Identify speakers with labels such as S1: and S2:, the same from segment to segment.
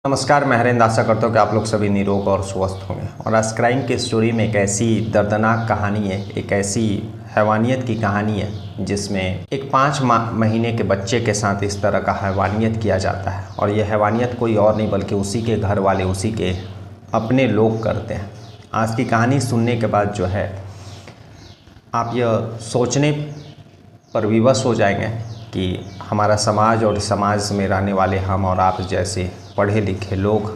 S1: नमस्कार, मैं हरेंद्र आशा करता हूँ कि आप लोग सभी निरोग और स्वस्थ होंगे। और आज क्राइम की स्टोरी में एक ऐसी दर्दनाक कहानी है, एक ऐसी हैवानियत की कहानी है जिसमें एक 5 महीने के बच्चे के साथ इस तरह का हैवानियत किया जाता है। और यह हैवानियत कोई और नहीं बल्कि उसी के घर वाले, उसी के अपने लोग करते हैं। आज की कहानी सुनने के बाद जो है आप यह सोचने पर विवश हो जाएंगे कि हमारा समाज और समाज में रहने वाले हम और आप जैसे पढ़े लिखे लोग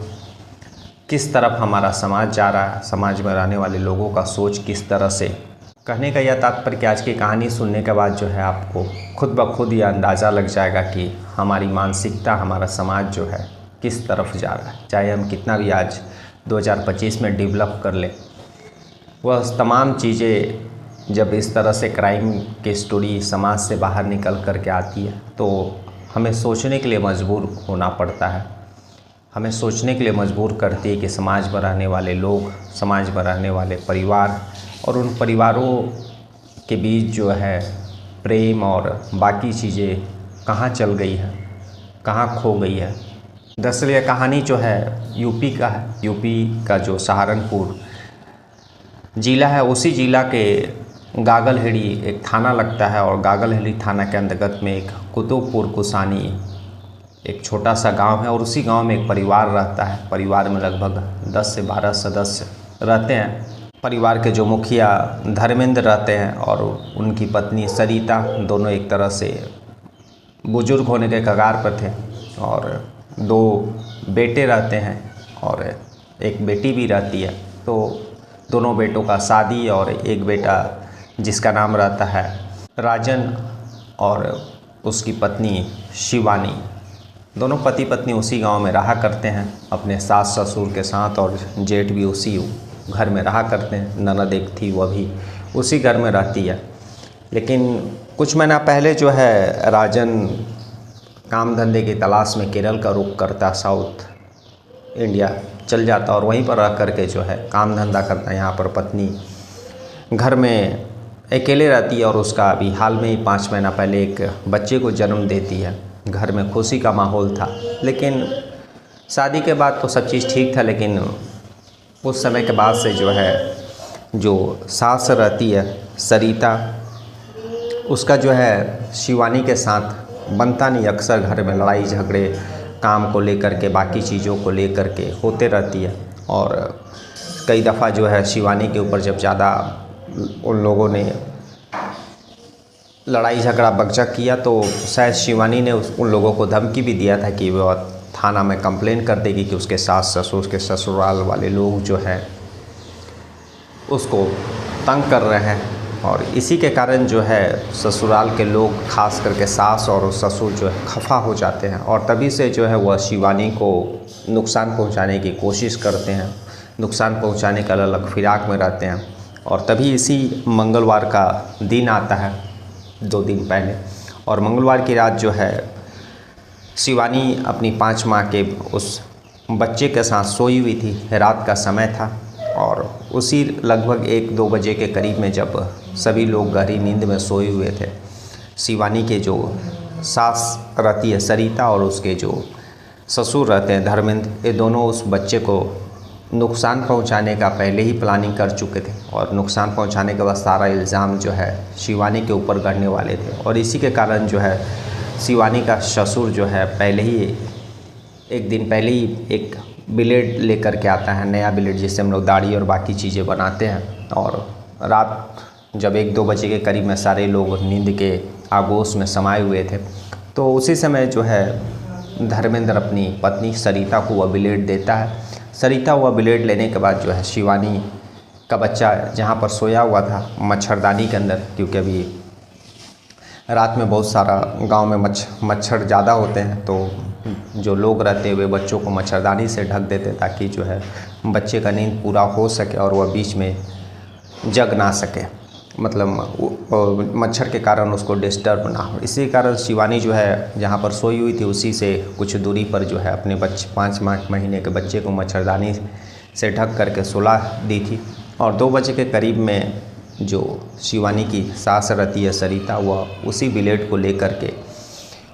S1: किस तरफ हमारा समाज जा रहा है, समाज में रहने वाले लोगों का सोच किस तरह से। कहने का यह तात्पर्य कि आज की कहानी सुनने के बाद जो है आपको खुद ब खुद यह अंदाज़ा लग जाएगा कि हमारी मानसिकता, हमारा समाज जो है किस तरफ जा रहा है। चाहे हम कितना भी आज 2025 में डेवलप कर लें, वह तमाम चीज़ें जब इस तरह से क्राइम की स्टोरी समाज से बाहर निकल कर के आती है तो हमें सोचने के लिए मजबूर होना पड़ता है। हमें सोचने के लिए मजबूर करती है कि समाज में रहने वाले लोग, समाज में रहने वाले परिवार और उन परिवारों के बीच जो है प्रेम और बाकी चीज़ें कहाँ चल गई है, कहाँ खो गई है। दरअसल यह कहानी जो है यूपी का है। यूपी का जो सहारनपुर ज़िला है, उसी ज़िला के गागलहेड़ी एक थाना लगता है। और गागलहेड़ी थाना के अंतर्गत में एक कुतुबपुर कुसानी एक छोटा सा गांव है। और उसी गांव में एक परिवार रहता है। परिवार में लगभग 10 से 12 सदस्य रहते हैं। परिवार के जो मुखिया धर्मेंद्र रहते हैं और उनकी पत्नी सरिता, दोनों एक तरह से बुजुर्ग होने के कगार पर थे। और 2 बेटे रहते हैं और एक बेटी भी रहती है। तो दोनों बेटों का शादी और एक बेटा जिसका नाम रहता है राजन और उसकी पत्नी शिवानी, दोनों पति पत्नी उसी गांव में रहा करते हैं अपने सास ससुर के साथ। और जेठ भी उसी घर में रहा करते हैं। ननद एक थी, वह भी उसी घर में रहती है। लेकिन कुछ महीना पहले जो है राजन काम धंधे की तलाश में केरल का रुख करता, साउथ इंडिया चल जाता और वहीं पर रह करके जो है काम धंधा करता। यहाँ पर पत्नी घर में अकेले रहती है और उसका अभी हाल में ही 5 महीना पहले एक बच्चे को जन्म देती है। घर में खुशी का माहौल था। लेकिन शादी के बाद तो सब चीज़ ठीक था। लेकिन उस समय के बाद से जो है जो सास रहती है सरिता, उसका जो है शिवानी के साथ बनता नहीं। अक्सर घर में लड़ाई झगड़े काम को लेकर के, बाकी चीज़ों को लेकर के होते रहती है। और कई दफ़ा जो है शिवानी के ऊपर जब ज़्यादा उन लोगों ने लड़ाई झगड़ा बकझक किया तो शायद शिवानी ने उन लोगों को धमकी भी दिया था कि वह थाना में कंप्लेन कर देगी कि उसके सास ससुर के ससुराल वाले लोग जो है उसको तंग कर रहे हैं। और इसी के कारण जो है ससुराल के लोग, खास करके सास और ससुर जो है खफा हो जाते हैं। और तभी से जो है वह शिवानी को नुकसान पहुंचाने की कोशिश करते हैं, नुकसान पहुंचाने का अलग फिराक में रहते हैं। और तभी इसी मंगलवार का दिन आता है 2 दिन पहले। और मंगलवार की रात जो है शिवानी अपनी 5 माह के उस बच्चे के साथ सोई हुई थी। रात का समय था और उसी लगभग 1-2 बजे के करीब में जब सभी लोग गहरी नींद में सोए हुए थे, शिवानी के जो सास रहती है सरिता और उसके जो ससुर रहते हैं धर्मेंद्र, ये दोनों उस बच्चे को नुकसान पहुंचाने का पहले ही प्लानिंग कर चुके थे। और नुकसान पहुंचाने के बाद सारा इल्ज़ाम जो है शिवानी के ऊपर गढ़ने वाले थे। और इसी के कारण जो है शिवानी का ससुर जो है पहले ही एक दिन पहले ही एक ब्लेड लेकर के आता है, नया ब्लेड जिससे हम लोग दाढ़ी और बाकी चीज़ें बनाते हैं। और रात जब 1-2 बजे के करीब में सारे लोग नींद के आगोश में समाये हुए थे, तो उसी समय जो है धर्मेंद्र अपनी पत्नी सरिता को वह ब्लेड देता है। सरिता वह ब्लेड लेने के बाद जो है शिवानी का बच्चा जहाँ पर सोया हुआ था मच्छरदानी के अंदर, क्योंकि अभी रात में बहुत सारा गांव में मच्छर ज़्यादा होते हैं, तो जो लोग रहते हुए बच्चों को मच्छरदानी से ढक देते ताकि जो है बच्चे का नींद पूरा हो सके और वह बीच में जग ना सके, मतलब मच्छर के कारण उसको डिस्टर्ब ना हो। इसी कारण शिवानी जो है जहाँ पर सोई हुई थी उसी से कुछ दूरी पर जो है अपने 5 महीने के बच्चे को मच्छरदानी से ढक करके सुला दी थी। और 2 बजे के करीब में जो शिवानी की सास रहती है सरिता, वह उसी ब्लेड को लेकर के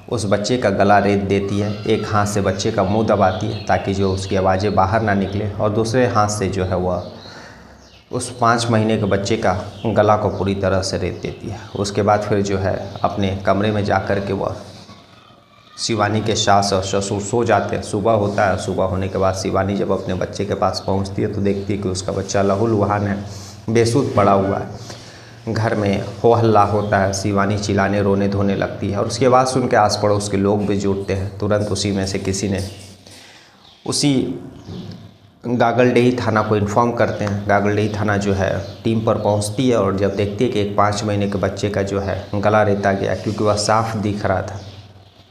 S1: उस बच्चे का गला रेत देती है, एक हाथ से बच्चे का मुंह दबाती है ताकि जो उसकी आवाज़ें बाहर ना निकले, और दूसरे हाथ से जो है वह उस 5 महीने के बच्चे का गला को पूरी तरह से रेत देती है। उसके बाद फिर जो है अपने कमरे में जा कर के वह शिवानी के सास और ससुर सो जाते हैं। सुबह होता है, सुबह होने के बाद शिवानी जब अपने बच्चे के पास पहुंचती है तो देखती है कि उसका बच्चा लहूलुहान है, बेसुध पड़ा हुआ है। घर में हो हल्ला होता है, शिवानी चिल्लाने रोने धोने लगती है और उसके बाद सुन के आस पड़ोस के लोग भी जुटते हैं। तुरंत उसी में से किसी ने उसी गागलडीही थाना को इन्फॉर्म करते हैं। गागलडीही थाना जो है टीम पर पहुंचती है और जब देखती है कि एक 5 महीने के बच्चे का जो है गला रेता गया, क्योंकि वह साफ दिख रहा था,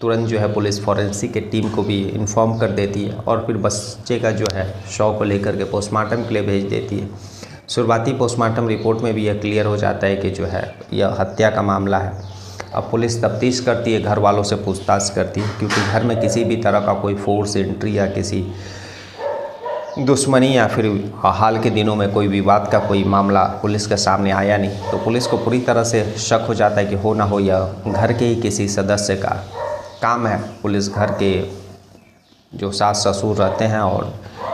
S1: तुरंत जो है पुलिस फॉरेंसिक के टीम को भी इन्फॉर्म कर देती है और फिर बच्चे का जो है शव को लेकर के पोस्टमार्टम के लिए भेज देती है। शुरुआती पोस्टमार्टम रिपोर्ट में भी यह क्लियर हो जाता है कि जो है यह हत्या का मामला है। अब पुलिस तफ्तीश करती है, घर वालों से पूछताछ करती है, क्योंकि घर में किसी भी तरह का कोई फोर्स एंट्री या किसी दुश्मनी या फिर हाल के दिनों में कोई विवाद का कोई मामला पुलिस के सामने आया नहीं। तो पुलिस को पूरी तरह से शक हो जाता है कि हो ना हो यह घर के ही किसी सदस्य का काम है। पुलिस घर के जो सास ससुर रहते हैं और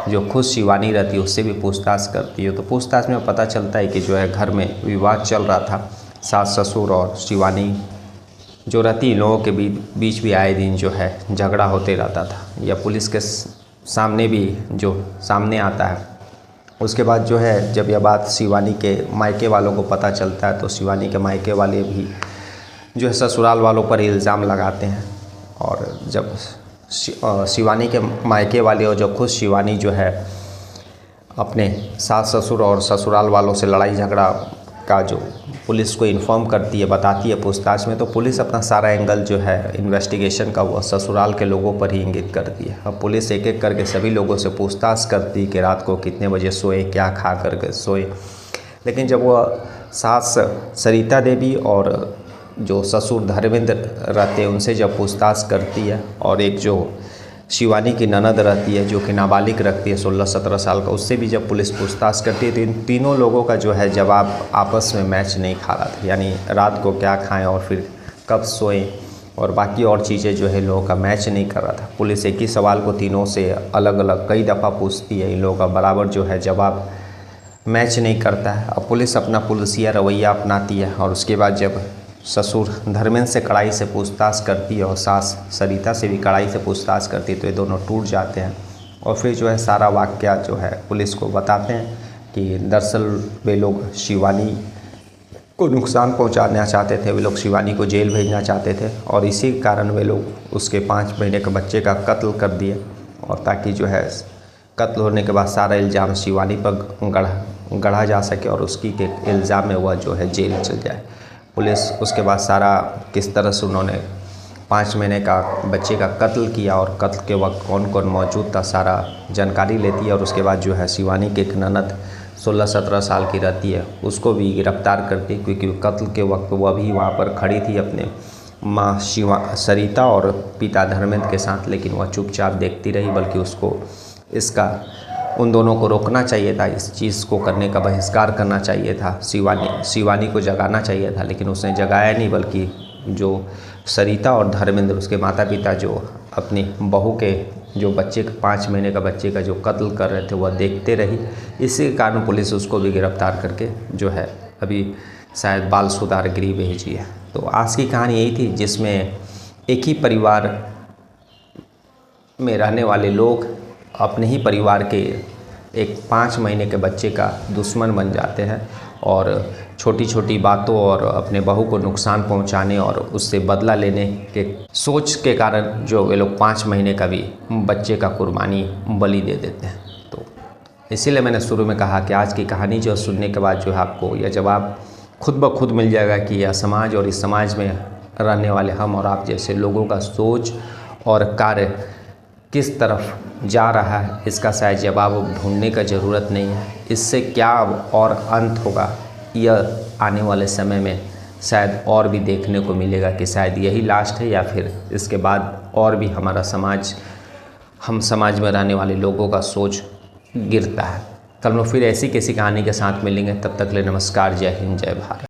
S1: जो खुद शिवानी रहती है उससे भी पूछताछ करती है। तो पूछताछ में पता चलता है कि जो है घर में विवाद चल रहा था, सास ससुर और शिवानी जो रहती, इन लोगों के बीच भी आए दिन जो है झगड़ा होते रहता था। यह पुलिस के सामने भी जो सामने आता है। उसके बाद जो है जब यह बात शिवानी के मायके वालों को पता चलता है तो शिवानी के मायके वाले भी जो है ससुराल वालों पर इल्ज़ाम लगाते हैं। और जब शिवानी के मायके वाले और जो खुद शिवानी जो है अपने सास ससुर और ससुराल वालों से लड़ाई झगड़ा का जो पुलिस को इन्फॉर्म करती है, बताती है पूछताछ में, तो पुलिस अपना सारा एंगल जो है इन्वेस्टिगेशन का वो ससुराल के लोगों पर ही इंगित करती है। अब पुलिस एक एक करके सभी लोगों से पूछताछ करती कि रात को कितने बजे सोए, क्या खा करके सोए। लेकिन जब वह सास सरिता देवी और जो ससुर धर्मेंद्र रहते हैं उनसे जब पूछताछ करती है, और एक जो शिवानी की ननद रहती है जो कि नाबालिग रखती है 16-17 साल का, उससे भी जब पुलिस पूछताछ करती है तो इन तीनों लोगों का जो है जवाब आपस में मैच नहीं खा रहा था। यानी रात को क्या खाएं और फिर कब सोएं और बाकी और चीज़ें जो है लोगों का मैच नहीं कर रहा था। पुलिस एक ही सवाल को तीनों से अलग अलग कई दफ़ा पूछती है, इन लोगों का बराबर जो है जवाब मैच नहीं करता है। अब पुलिस अपना पुलिसिया रवैया अपनाती है और उसके बाद जब ससुर धर्मेंद्र से कड़ाई से पूछताछ करती है और सास सरिता से भी कड़ाई से पूछताछ करती है तो ये दोनों टूट जाते हैं। और फिर जो है सारा वाक़या जो है पुलिस को बताते हैं कि दरअसल वे लोग शिवानी को नुकसान पहुंचाना चाहते थे, वे लोग शिवानी को जेल भेजना चाहते थे और इसी कारण वे लोग उसके 5 महीने के बच्चे का कत्ल कर दिए, और ताकि जो है कत्ल होने के बाद सारा इल्ज़ाम शिवानी पर गढ़ा जा सके और उसकी के इल्ज़ाम में वह जो है जेल चल जाए। पुलिस उसके बाद सारा किस तरह से उन्होंने 5 महीने का बच्चे का कत्ल किया और कत्ल के वक्त कौन कौन मौजूद था सारा जानकारी लेती है। और उसके बाद जो है शिवानी की एक ननद 16-17 साल की रहती है उसको भी गिरफ्तार करती, क्योंकि कत्ल के वक्त वह भी वहाँ पर खड़ी थी अपने माँ सरिता और पिता धर्मेंद्र के साथ, लेकिन वह चुपचाप देखती रही। बल्कि उसको इसका उन दोनों को रोकना चाहिए था, इस चीज़ को करने का बहिष्कार करना चाहिए था, शिवानी को जगाना चाहिए था, लेकिन उसने जगाया नहीं। बल्कि जो सरिता और धर्मेंद्र उसके माता पिता जो अपनी बहू के जो बच्चे 5 महीने का बच्चे का जो कत्ल कर रहे थे वह देखते रही। इसी कारण पुलिस उसको भी गिरफ्तार करके जो है अभी शायद बाल सुधार गृह भेजी है। तो आज की कहानी यही थी, जिसमें एक ही परिवार में रहने वाले लोग अपने ही परिवार के एक 5 महीने के बच्चे का दुश्मन बन जाते हैं और छोटी छोटी बातों और अपने बहू को नुकसान पहुंचाने और उससे बदला लेने के सोच के कारण जो वे लोग 5 महीने का भी बच्चे का कुर्बानी बलि दे देते हैं। तो इसीलिए मैंने शुरू में कहा कि आज की कहानी जो सुनने के बाद जो है आपको यह जवाब खुद ब खुद मिल जाएगा कि यह समाज और इस समाज में रहने वाले हम और आप जैसे लोगों का सोच और कार्य किस तरफ जा रहा है। इसका शायद जवाब ढूंढने का ज़रूरत नहीं है, इससे क्या और अंत होगा यह आने वाले समय में शायद और भी देखने को मिलेगा कि शायद यही लास्ट है या फिर इसके बाद और भी हमारा समाज, हम समाज में रहने वाले लोगों का सोच गिरता है। कल मैं फिर ऐसी किसी कहानी के साथ मिलेंगे, तब तक के लिए नमस्कार, जय हिंद, जय भारत।